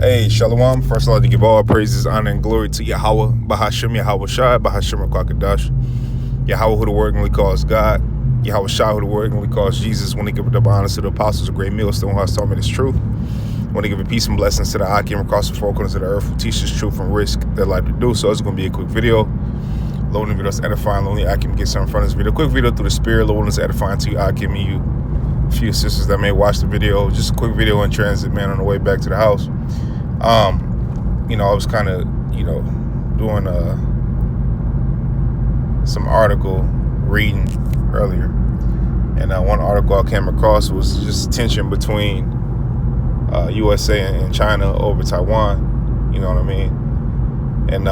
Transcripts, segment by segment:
Hey, Shalom. First, I'd like to give all praises, honor, and glory to Yahweh, Bahashim, Yahweh Shai, Bahashim Kwakadash, Yahweh, who the word only calls God, Yahweh Shai, who the word only calls Jesus. When they give it up honor to the apostles, a great millstone who has taught me this truth. When they give it peace and blessings to the Hakim across the four corners of the earth, who teaches truth and risk their life to do so. It's going to be a quick video. Lord, the video's edifying. Lonely Akim gets in front of this video. Quick video through the spirit. Lord, is edifying to you, Akim, and you. A few sisters that may watch the video. Just a quick video in transit, man, on the way back to the house. I was kind of, doing some article reading earlier. And one article I came across was just tension between USA and China over Taiwan. You know what I mean? And,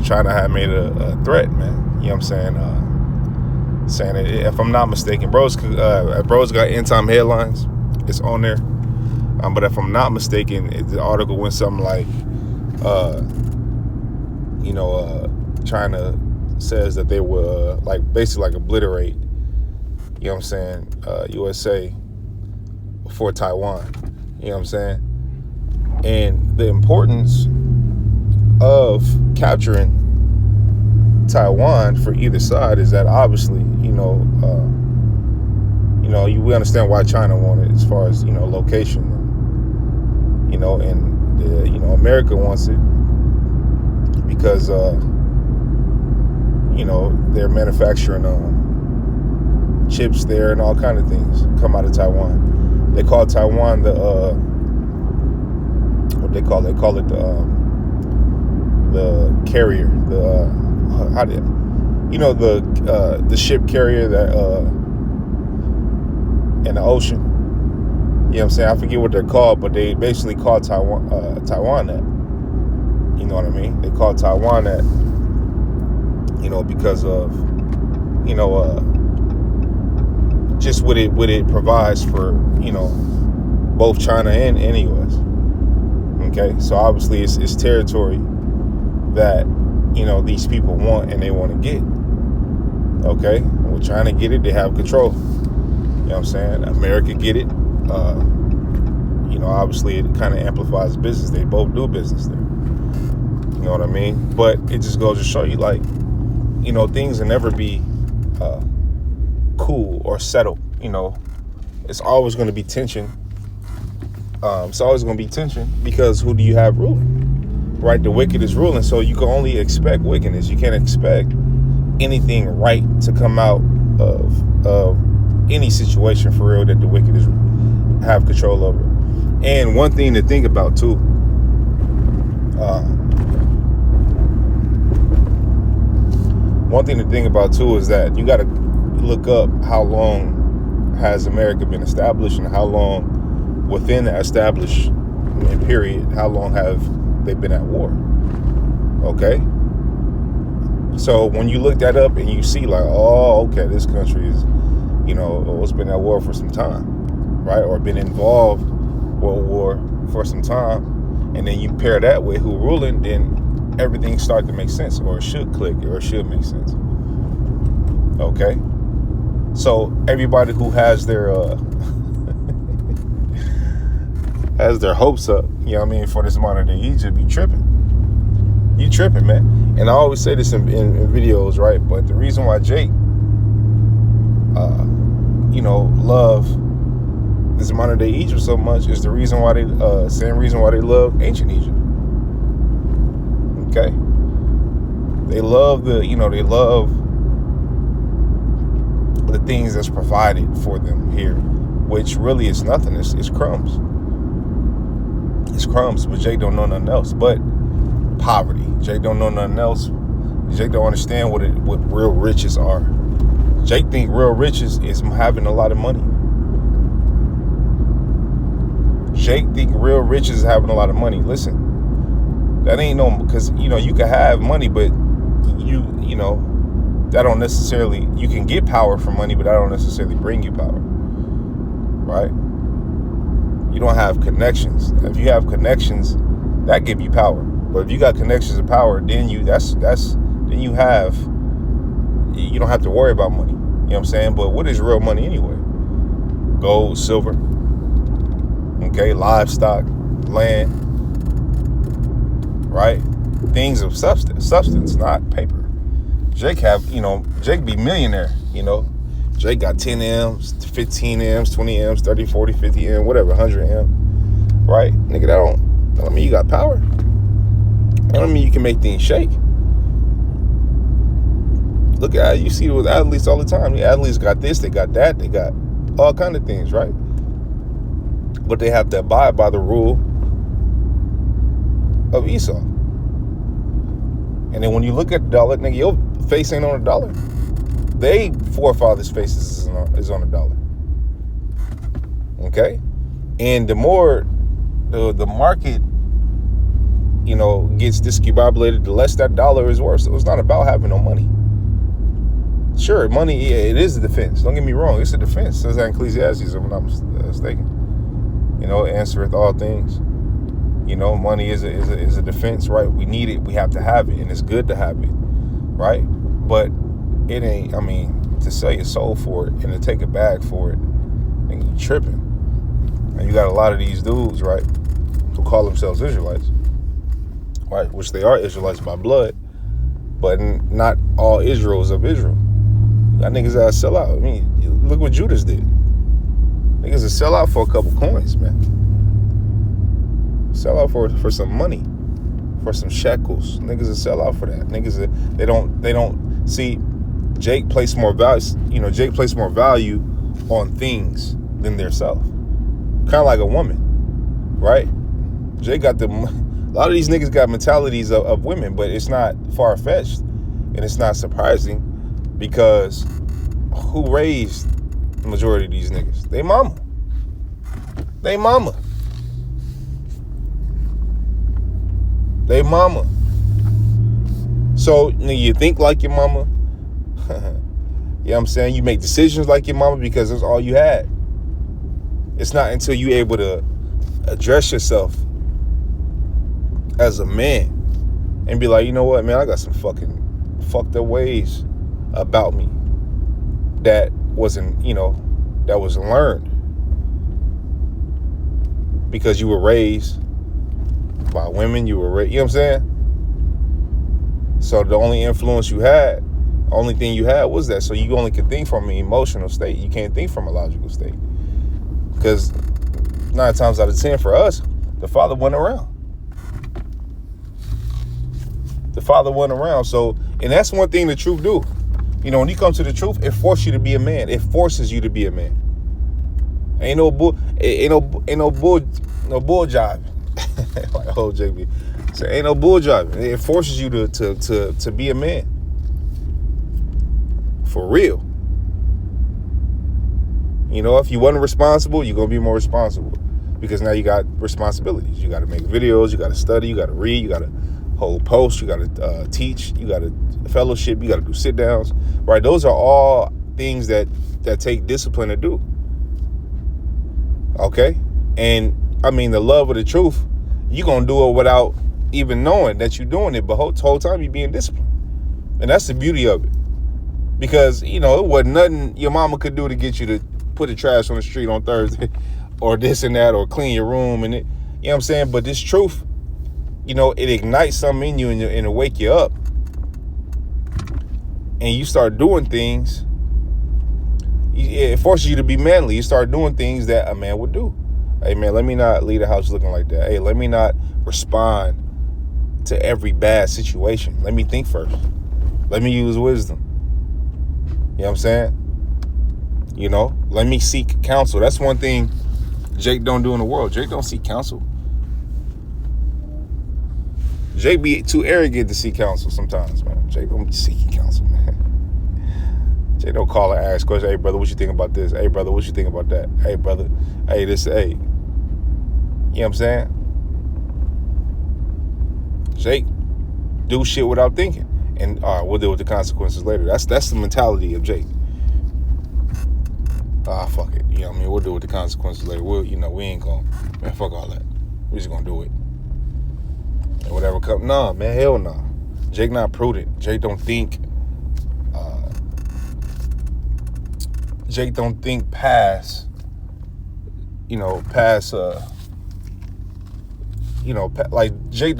China had made a threat, man. You know what I'm saying? Saying that, if I'm not mistaken, bro's got end time headlines. It's on there. But if I'm not mistaken, the article went something like, China says that they will basically obliterate, you know what I'm saying, USA for Taiwan, you know what I'm saying? And the importance of capturing Taiwan for either side is that obviously, we understand why China wanted it as far as, location. America wants it because, they're manufacturing chips there and all kind of things come out of Taiwan. They call Taiwan the, what they call it? They call it the carrier, the ship carrier that, in the ocean. You know what I'm saying? I forget what they're called, but they basically call Taiwan that. You know what I mean? They call Taiwan that, because of, just what it provides for, both China and the U.S. Okay? So obviously it's territory that, these people want and they want to get. Okay? We're trying to get it. They have control. You know what I'm saying? America get it. Obviously it kind of amplifies business. They both do business there. You know what I mean? But it just goes to show you, things will never be cool or settled. It's always going to be tension. It's always going to be tension because who do you have ruling? Right? The wicked is ruling. So you can only expect wickedness. You can't expect anything right to come out of any situation for real that the wicked is have control over. And one thing to think about too, is that you got to look up how long has America been established and how long within the established period, how long have they been at war. Okay. So when you look that up and you see this country is, it's been at war for some time, right? Or been involved World War for some time, and then you pair that with who ruling, then everything starts to make sense, or it should click, or it should make sense. Okay? So everybody who has their has their hopes up, for this modern day Egypt, you tripping. You tripping, man. And I always say this in videos, right? But the reason why Jake love this modern day Egypt so much is the reason why same reason why they love ancient Egypt. Okay, they love the things that's provided for them here, which really is nothing. It's crumbs. It's crumbs, but Jake don't know nothing else but poverty. Jake don't know nothing else. Jake don't understand what real riches are. Jake think real riches is having a lot of money. Jake think real riches is having a lot of money. Listen, that ain't because you can have money, but that don't necessarily, you can get power from money, but that don't necessarily bring you power, right? You don't have connections. If you have connections, that give you power. But if you got connections and power, then you don't have to worry about money. You know what I'm saying? But what is real money anyway? Gold, silver, okay, livestock, land, right? Things of substance, not paper. Jake be millionaire, Jake got 10 M's, 15 M's, 20 M's, 30, 40, 50 M, whatever, 100 M, right? Nigga, that don't mean you got power. That don't mean you can make things shake. Look at, you see it with athletes all the time. The athletes got this, they got that, they got all kind of things, right? But they have to abide by the rule of Esau. And then when you look at the dollar, nigga, your face ain't on a dollar. They forefathers' faces is on a dollar. Okay? And the more the market, gets discombobulated, the less that dollar is worth. So it's not about having no money. Sure, money, yeah, it is a defense. Don't get me wrong, it's a defense. It says that in Ecclesiastes, if I'm not mistaken. It answereth all things. Money is a defense, right? We need it. We have to have it, and it's good to have it, right? But it ain't. To sell your soul for it and to take a bag for it, and you tripping. And you got a lot of these dudes, right, who call themselves Israelites, right? Which they are Israelites by blood, but not all Israel is of Israel. You got niggas that sell out. Look what Judas did. Niggas that sell out for a couple coins, man. Sell out for some money, for some shekels. Niggas that sell out for that. Niggas that they don't see. Jake placed more value. Jake placed more value on things than their self. Kind of like a woman, right? Jake got a lot of these niggas got mentalities of women, but it's not far-fetched and it's not surprising because who raised the majority of these niggas? They mama. They mama. So you think like your mama. You know what I'm saying? You make decisions like your mama because that's all you had. It's not until you able to address yourself as a man and be like, you know what, man, I got some fucking fucked up ways about me that wasn't learned because you were raised by women, you know what I'm saying? So the only influence you had, only thing you had was that. So you only could think from an emotional state. You can't think from a logical state. Because 9 times out of 10 for us, the father went around. So, and that's one thing the truth do. When you come to the truth, it forces you to be a man. It forces you to be a man. Ain't no bull jive. Like old JB. So ain't no bull jive. It forces you to be a man. For real. If you wasn't responsible, you're going to be more responsible. Because now you got responsibilities. You got to make videos, you got to study, you got to read, you got to hold posts, you got to teach, you got to fellowship, you got to do sit downs, right? Those are all things that take discipline to do. Okay? And the love of the truth, you're going to do it without even knowing that you're doing it, but the whole time you're being disciplined. And that's the beauty of it. Because, it wasn't nothing your mama could do to get you to put the trash on the street on Thursday or this and that or clean your room and it, you know what I'm saying? But this truth, it ignites something in you and it'll wake you up. And you start doing things, it forces you to be manly. You start doing things that a man would do. Hey, man, let me not leave the house looking like that. Hey, let me not respond to every bad situation. Let me think first. Let me use wisdom. You know what I'm saying? Let me seek counsel. That's one thing Jake don't do in the world. Jake don't seek counsel. Jake be too arrogant to seek counsel sometimes, man. Jake don't be seeking counsel, man. Jake don't call and ask questions. Hey, brother, what you think about this? Hey, brother, what you think about that? Hey, brother, hey, this, hey. You know what I'm saying? Jake do shit without thinking. And all right, we'll deal with the consequences later. That's the mentality of Jake. Fuck it. We'll deal with the consequences later. We ain't gonna, man, fuck all that. We just gonna do it. And whatever comes, nah, man, hell nah. Jake not prudent. Jake don't think. Jake don't think past like Jake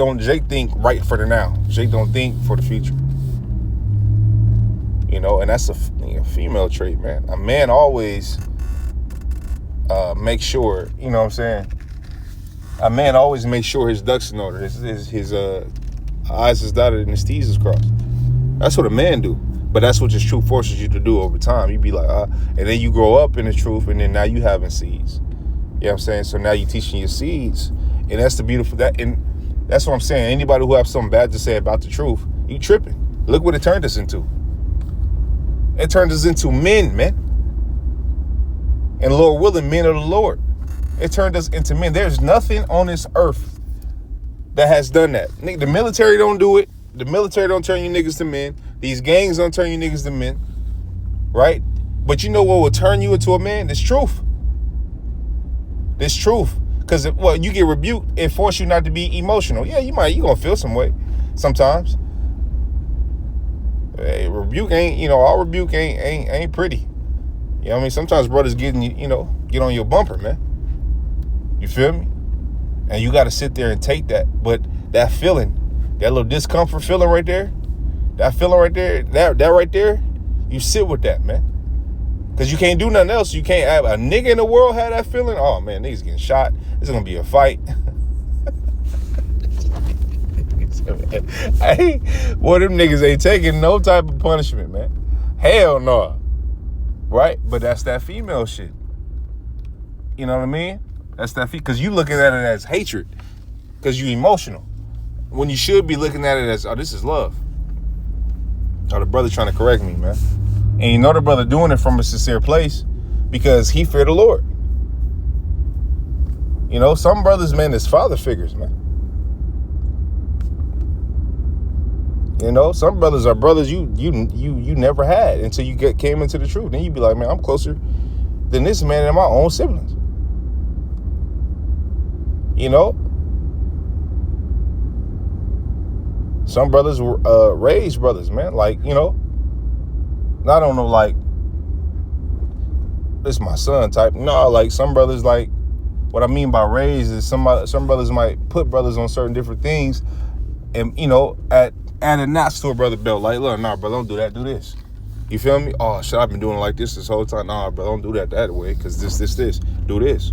think right for the now. Jake don't think for the future. And that's a female trait, man. A man always make sure, you know what I'm saying? A man always makes sure his ducks in order, his I's is dotted and his T's is crossed. That's what a man do. But that's what this truth forces you to do over time. You be like, and then you grow up in the truth, and then now you having seeds. You know what I'm saying? So now you teaching your seeds, and that's the beautiful, and that's what I'm saying. Anybody who have something bad to say about the truth, you tripping. Look what it turned us into. It turned us into men, man. And Lord willing, men of the Lord. It turned us into men. There's nothing on this earth that has done that. The military don't do it. The military don't turn you niggas to men. These gangs don't turn you niggas to men. Right? But you know what will turn you into a man? This truth. This truth. Because, you get rebuked, it forces you not to be emotional. Yeah, you gonna feel some way sometimes. Hey, rebuke ain't, all rebuke ain't pretty. You know what I mean? Sometimes brothers get on your bumper, man. You feel me? And you got to sit there and take that. But that feeling, that little discomfort feeling right there, that right there, you sit with that, man. Because you can't do nothing else. You can't have a nigga in the world have that feeling. Oh, man, niggas getting shot. It's going to be a fight. Hey, them niggas ain't taking no type of punishment, man. Hell no. Right? But that's that female shit. You know what I mean? That's that because you looking at it as hatred because you emotional when you should be looking at it as, oh, this is love. Oh, the brother trying to correct me, man. And the brother doing it from a sincere place because he feared the Lord. Some brothers, man, is father figures, man. Some brothers are brothers you never had until you came into the truth. Then you be like, man, I'm closer than this man and my own siblings. Some brothers were raised brothers, man. Like, I don't know, like, this is my son type. No, like some brothers, like, what I mean by raised is some brothers might put brothers on certain different things and, add a notch to a brother belt. Like, look, nah, bro, don't do that. Do this. You feel me? Oh, shit, I've been doing it like this whole time. Nah, bro, don't do that way. Because this. Do this.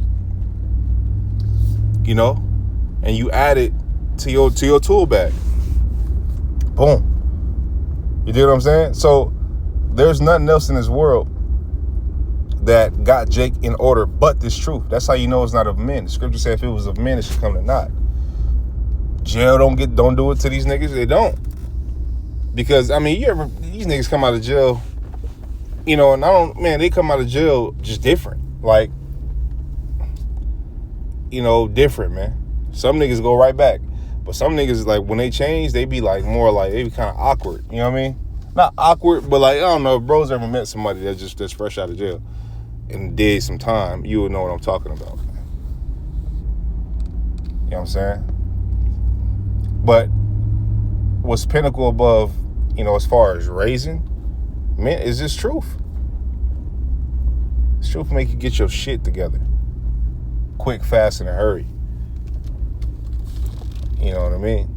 And you add it to your tool bag. Boom. You dig what I'm saying? So there's nothing else in this world that got Jake in order but this truth. That's how you know it's not of men. The scripture said if it was of men, it should come to naught. Jail don't do it to these niggas. They don't. Because, these niggas come out of jail, and they come out of jail just different. Like, different, man. Some niggas go right back. But some niggas, like, when they change, they be, like, more like, they be kind of awkward. You know what I mean? Not awkward, but, like, I don't know. If bro's ever met somebody that's fresh out of jail and did some time, you would know what I'm talking about. You know what I'm saying? But what's pinnacle above, as far as raising, man, is this truth. This truth make you get your shit together. Quick, fast, in a hurry. You know what I mean?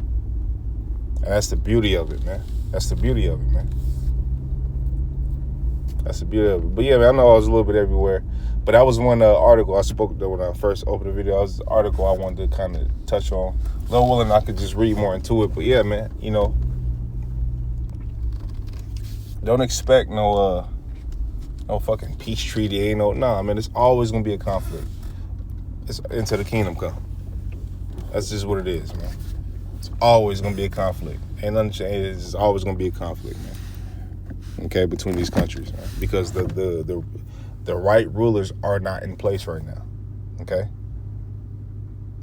And that's the beauty of it, man. That's the beauty of it, man. That's the beauty of it. But yeah, man, I know I was a little bit everywhere. But that was one article I spoke to when I first opened the video. That was the article I wanted to kind of touch on. Lord willing, I could just read more into it. But yeah, man, don't expect no fucking peace treaty. Man, it's always going to be a conflict. It's until the kingdom come. That's just what it is, man. It's always going to be a conflict. Ain't nothing changed. It's always going to be a conflict, man. Okay, between these countries, man. Because the right rulers are not in place right now. Okay?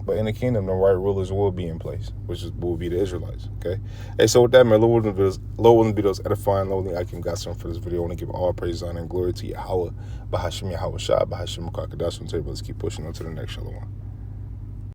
But in the kingdom, the right rulers will be in place, which will be the Israelites. Okay? Hey, so with that, man, Lord willing videos edifying, Lord willing, I can got something for this video. I want to give all praise, honor, and glory to Yahweh, Bahashim Yahweh Shah, Bahashim Kakadash, and let's keep pushing on to the next Shalom.